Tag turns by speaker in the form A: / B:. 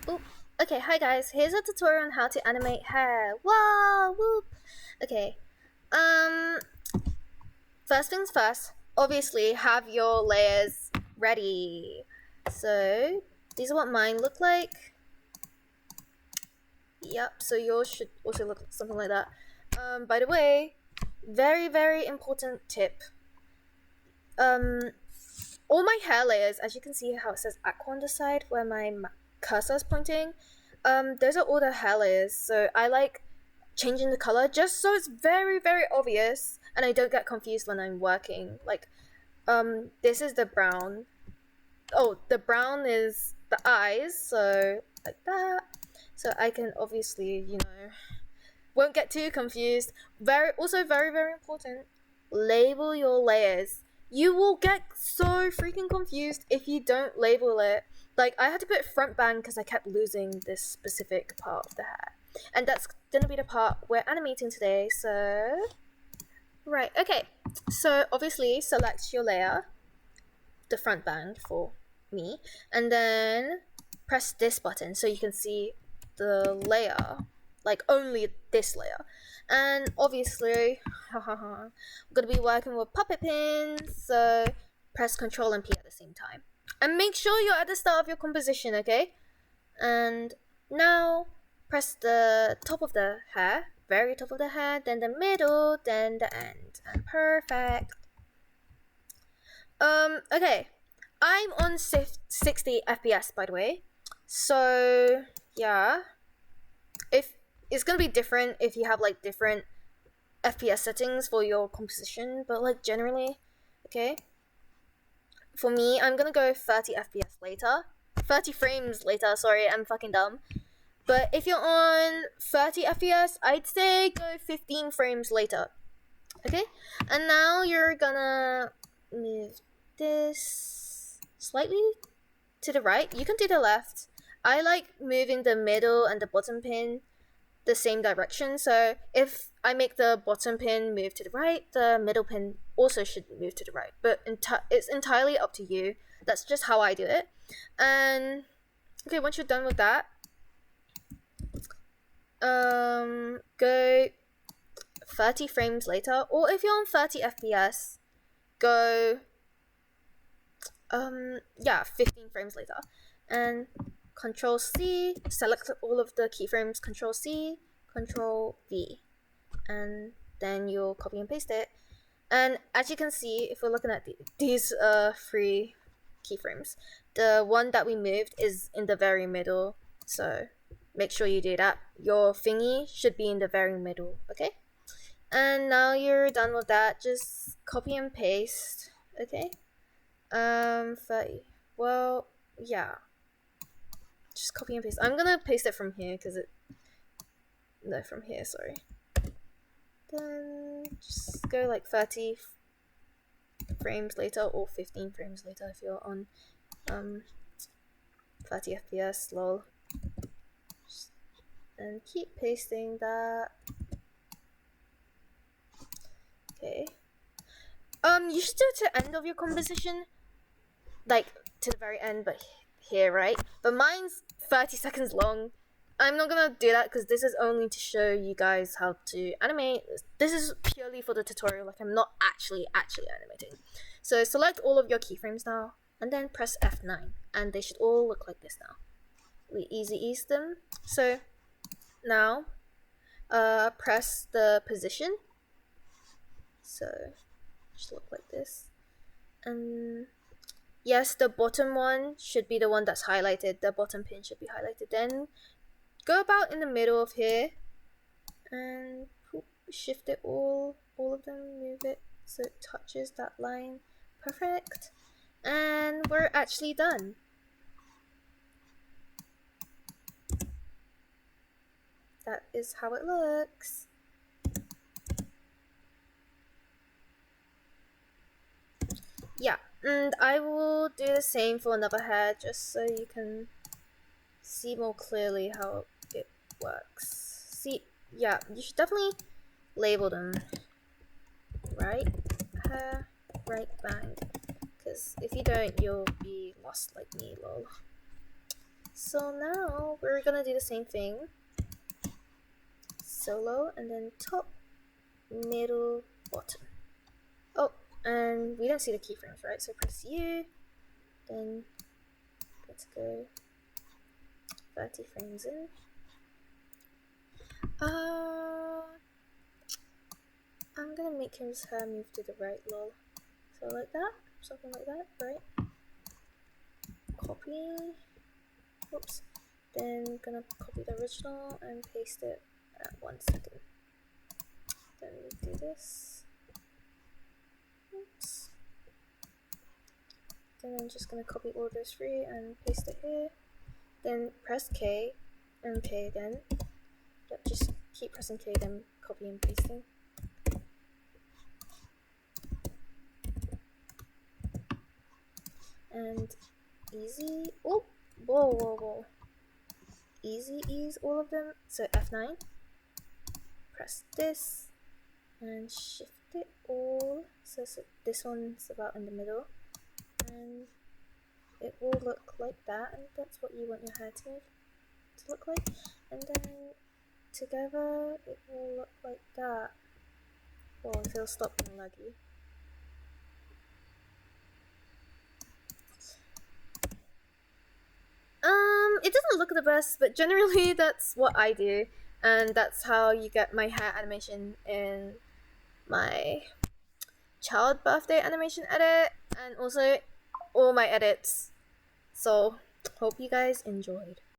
A: Oop. Okay, hi guys. Here's a tutorial on how to animate hair. Wow, whoop. Okay. Um, First things first. Obviously, have your layers ready. So these are what mine look like. Yep. So yours should also look something like that. By the way, very important tip. All my hair layers, as you can see how it says aqua on the side where my cursor is pointing, those are all the hair layers. So I like changing the color just so it's very obvious and I don't get confused when I'm working. Like, this is the brown. Oh, the brown is the eyes, so like that. So I can obviously, won't get too confused. Very important. Label your layers. You will get so freaking confused if you don't label it. Like, I had to put front bang because I kept losing this specific part of the hair. And that's gonna be the part we're animating today, so... Right, okay. So, obviously, select your layer, the front bang for me, and then press this button so you can see the layer, like only this layer. And obviously, I'm gonna be working with puppet pins, so press Ctrl and P at the same time. And make sure you're at the start of your composition, okay? And now press the top of the hair, very top of the hair, then the middle, then the end. And perfect. Okay. I'm on 60 FPS, by the way. So, yeah. If it's gonna be different if you have like different FPS settings for your composition, but like generally, okay. For me, I'm gonna go 30 FPS later. 30 frames later, sorry, I'm fucking dumb. But if you're on 30 FPS, I'd say go 15 frames later. Okay? And now you're gonna move this slightly to the right. You can do the left. I like moving the middle and the bottom pin the same direction. So if I make the bottom pin move to the right, the middle pin also should move to the right. But it's entirely up to you. That's just how I do it. And okay, once you're done with that, go 30 frames later, or if you're on 30 FPS, go 15 frames later, and Control C, select all of the keyframes, Control C, Control V, and then you'll copy and paste it. And as you can see, if we're looking at these three keyframes, the one that we moved is in the very middle, so make sure you do that. Your thingy should be in the very middle, okay? And now you're done with that, just copy and paste, okay? 30. Well, yeah. Just copy and paste. I'm gonna paste it from here because no, from here, sorry. Then just go like 30 frames later or 15 frames later if you're on 30 FPS, lol. And keep pasting that. Okay. You should do it to the end of your composition, like to the very end, but here, right? But mine's 30 seconds long. I'm not gonna do that because this is only to show you guys how to animate. This is purely for the tutorial, like I'm not actually animating. So select all of your keyframes now, and then press F9, and they should all look like this now. We easy ease them. So now, press the position. So should look like this, and yes, the bottom one should be the one that's highlighted. The bottom pin should be highlighted. Then go about in the middle of here and shift it all of them, move it so it touches that line. Perfect. And we're actually done. That is how it looks. Yeah, and I will do the same for another hair just so you can see more clearly how it works. See, yeah, you should definitely label them. Right hair, right bang. Because if you don't, you'll be lost like me, lol. So now we're gonna do the same thing. Solo and then top, middle, bottom. Oh, and we don't see the keyframes, right? So press U, then let's go 30 frames in. I'm gonna make his hair move to the right, lol. So like that, something like that, right? Copy. Oops. Then gonna copy the original and paste it at 1 second. Then do this. Oops. Then I'm just gonna copy all those three and paste it here. Then press K and K again. Yep, just keep pressing K, then copy and pasting. And easy. Oh, whoa. Easy ease all of them. So F9. Press this and shift it all. So this one's about in the middle. And it will look like that, and that's what you want your hair to look like. And then together it will look like that. Well, if it'll stop being laggy. It doesn't look the best, but generally that's what I do, and that's how you get my hair animation in my child birthday animation edit, and also all my edits. So hope you guys enjoyed.